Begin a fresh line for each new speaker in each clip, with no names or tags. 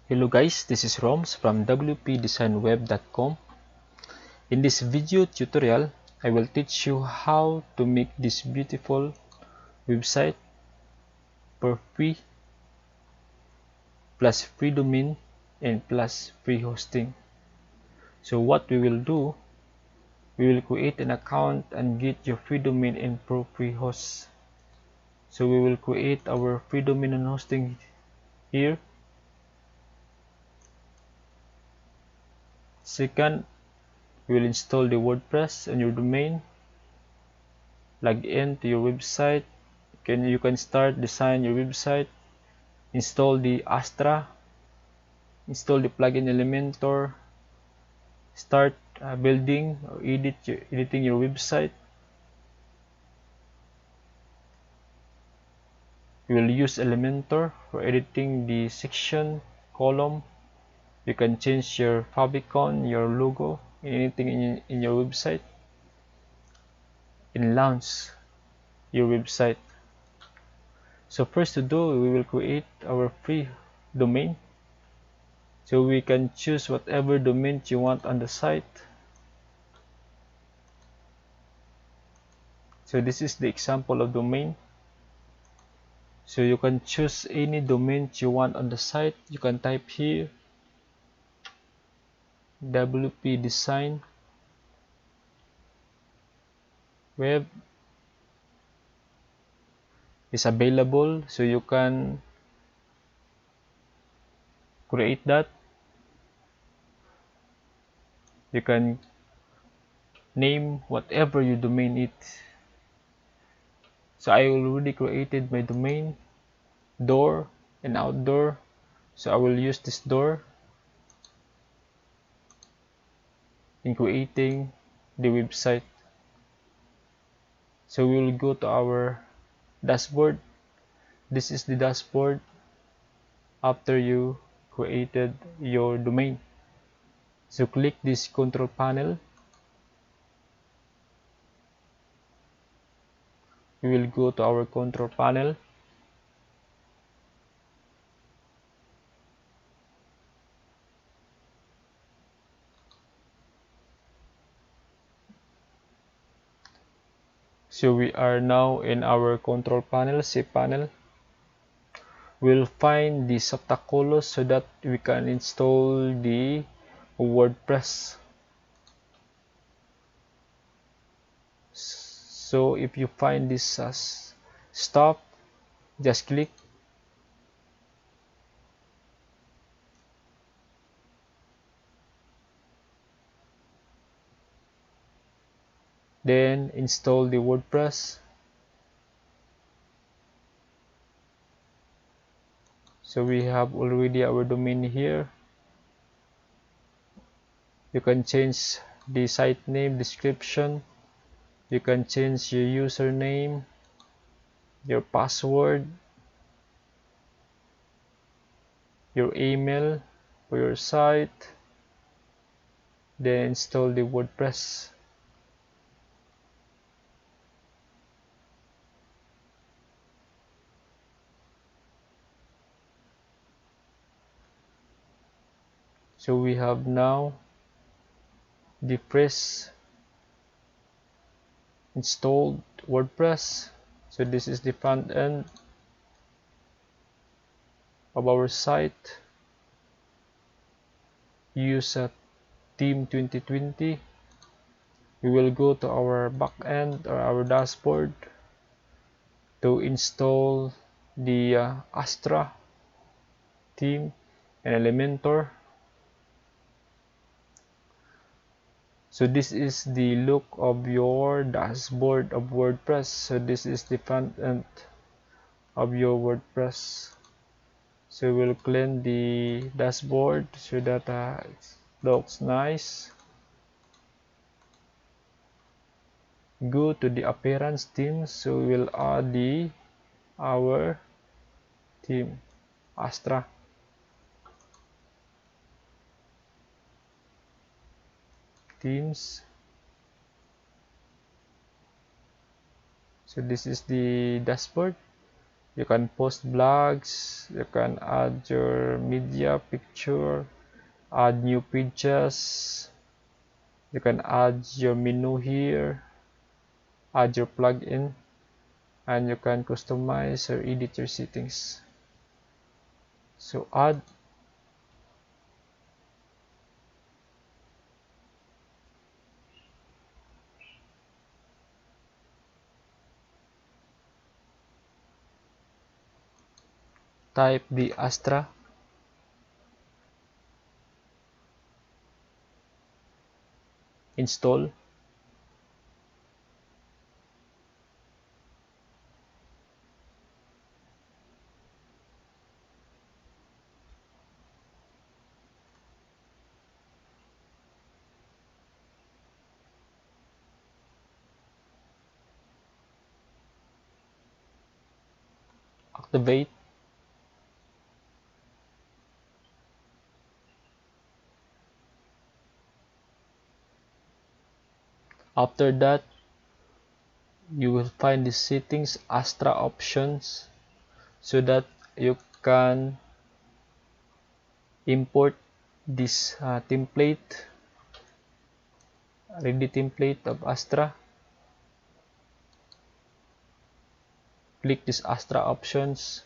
Hello guys, this is Roms from wpdesignweb.com. In this video tutorial, I will teach you how to make this beautiful website for free plus free domain and plus free hosting. So what we will do, we will create an account and get your free domain and free host. So we will create our free domain and hosting here. Second, we will install the WordPress on your domain. Log in to your website. You can start design your website. Install the Astra. Install the plugin Elementor. Start building or editing your website. You will use Elementor for editing the section, column. You can change your favicon, your logo, anything in your website, and launch your website. So first to do, we will create our free domain. So we can choose whatever domain you want on the site. So this is the example of domain. So you can choose any domain you want on the site. You can type here WP Design Web is available, so you can create that. You can name whatever your domain is. So I already created my domain, door and outdoor. So I will use this door in creating the website. So we will go to our dashboard. This is the dashboard after you created your domain. So click this control panel. We will go to our control panel. So we are now in our control panel, shape panel. We'll find the subtacolos so that we can install the WordPress. So if you find this stuff, just click. Then install the WordPress. So we have already our domain here. You can change the site name, description. You can change your username, your password, your email for your site. Then install the WordPress. So we have now the fresh installed WordPress. So this is the front end of our site. Use a theme 2020. We will go to our back end or our dashboard to install the Astra theme and Elementor. So this is the look of your dashboard of WordPress. So this is the front end of your WordPress. So we'll clean the dashboard so that it looks nice. Go to the appearance theme. So we'll add our theme Astra. Themes. So this is the dashboard. You can post blogs, you can add your media picture, add new pages, you can add your menu here, add your plugin, and you can customize or edit your settings. So add, type the Astra, install, activate. After that, you will find the settings Astra options so that you can import this template, ready template of Astra. Click this Astra options.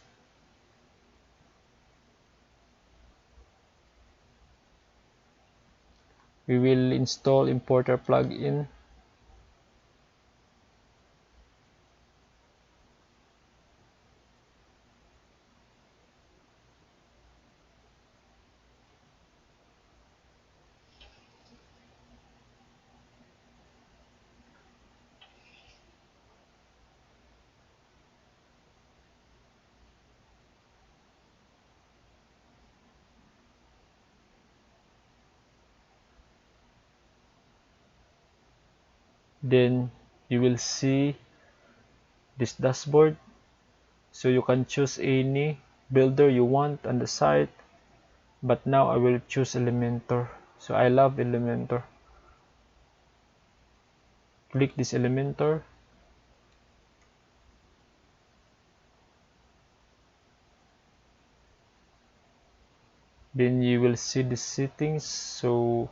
We will install importer plugin. Then you will see this dashboard, so you can choose any builder you want on the site, but now I will choose Elementor. So I love Elementor. Click this Elementor. Then you will see the settings, so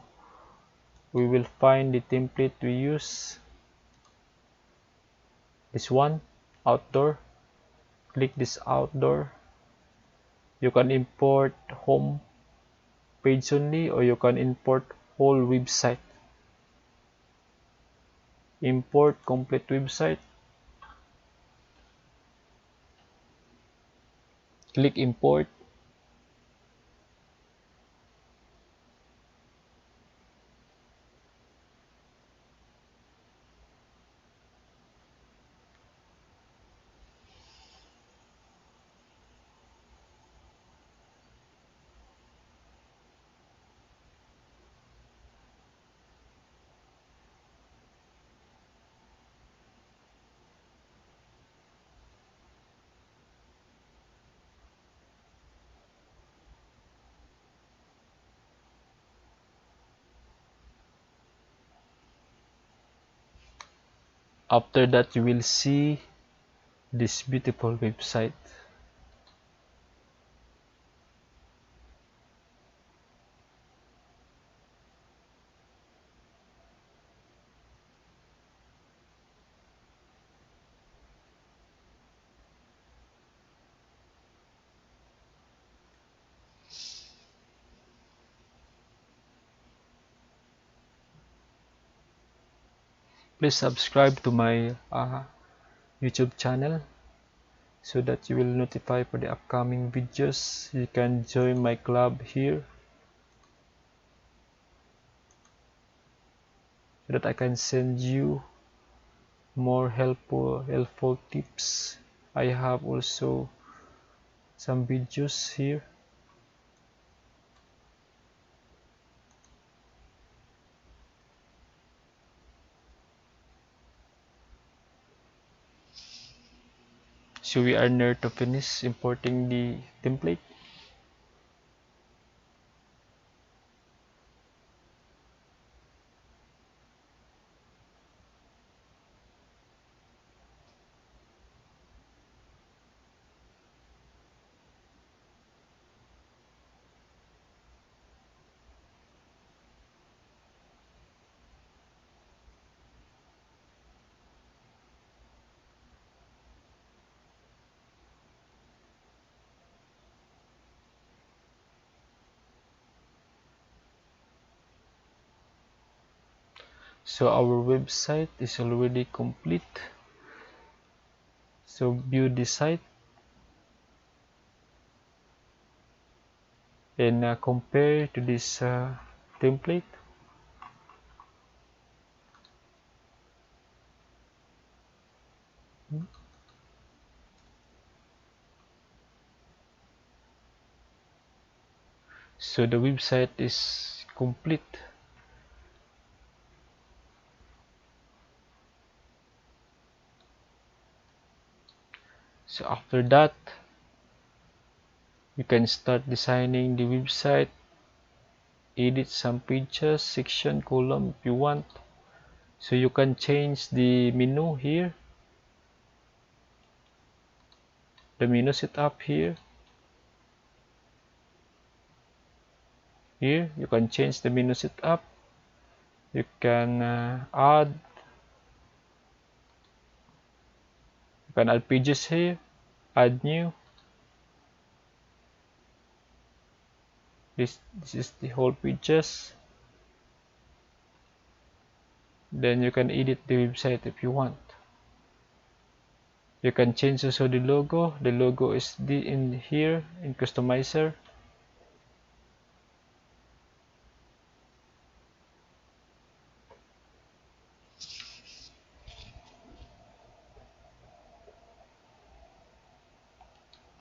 we will find the template we use, this one, outdoor. Click this outdoor. You can import home page only, or you can import whole website. Import complete website. Click import. After that, you will see this beautiful website. Please subscribe to my YouTube channel so that you will notify for the upcoming videos. You can join my club here so that I can send you more helpful tips. I have also some videos here. So we are near to finish importing the template. So our website is already complete. So view the site and compare to this template. So the website is complete. So after that, you can start designing the website, edit some pages, section, column if you want. So you can change the menu here, the menu setup here. Here you can change the menu setup. You can add pages here, add new. This is the whole pages. Then you can edit the website if you want. You can change also the logo. The logo is in here in customizer.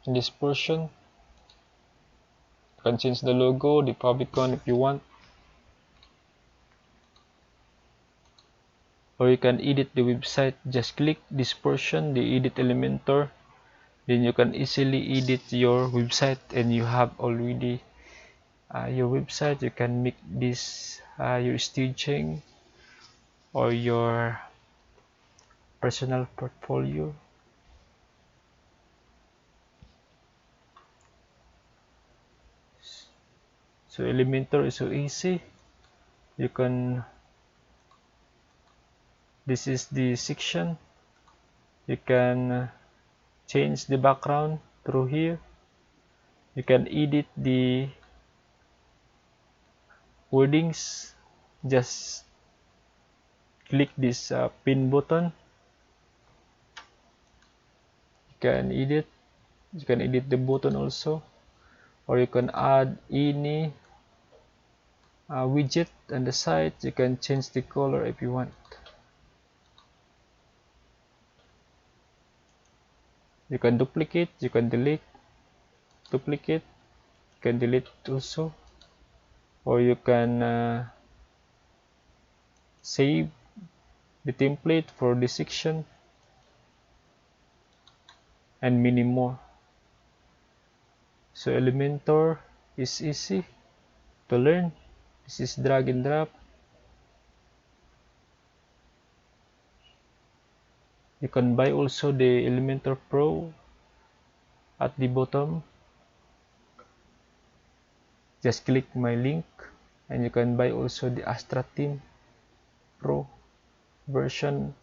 In this portion, you can change the logo, the favicon if you want, or you can edit the website. Just click this portion, the edit Elementor. Then you can easily edit your website, and you have already your website. You can make this your staging or your personal portfolio. So Elementor is so easy. You can, this is the section. You can change the background through here. You can edit the wordings. Just click this pin button. You can edit the button also, or you can add any widget on the side. You can change the color if you want. You can duplicate, you can delete, duplicate, you can delete also, or you can save the template for this section, and many more. So Elementor is easy to learn. This is drag and drop. You can buy also the Elementor Pro at the bottom. Just click my link, and you can buy also the Astra Team Pro version.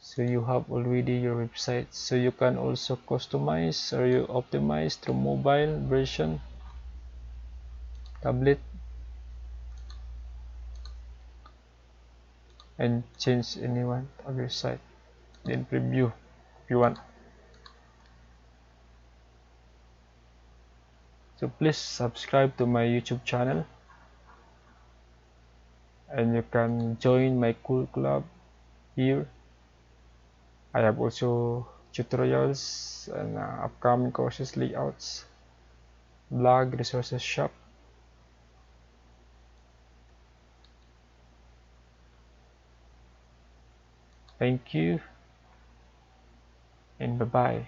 So you have already your website. So you can also customize or you optimize through mobile version, tablet, and change any one of your site. Then preview if you want. So please subscribe to my YouTube channel, and you can join my cool club here. I have also tutorials and upcoming courses, layouts, blog, resources shop. Thank you, and bye bye.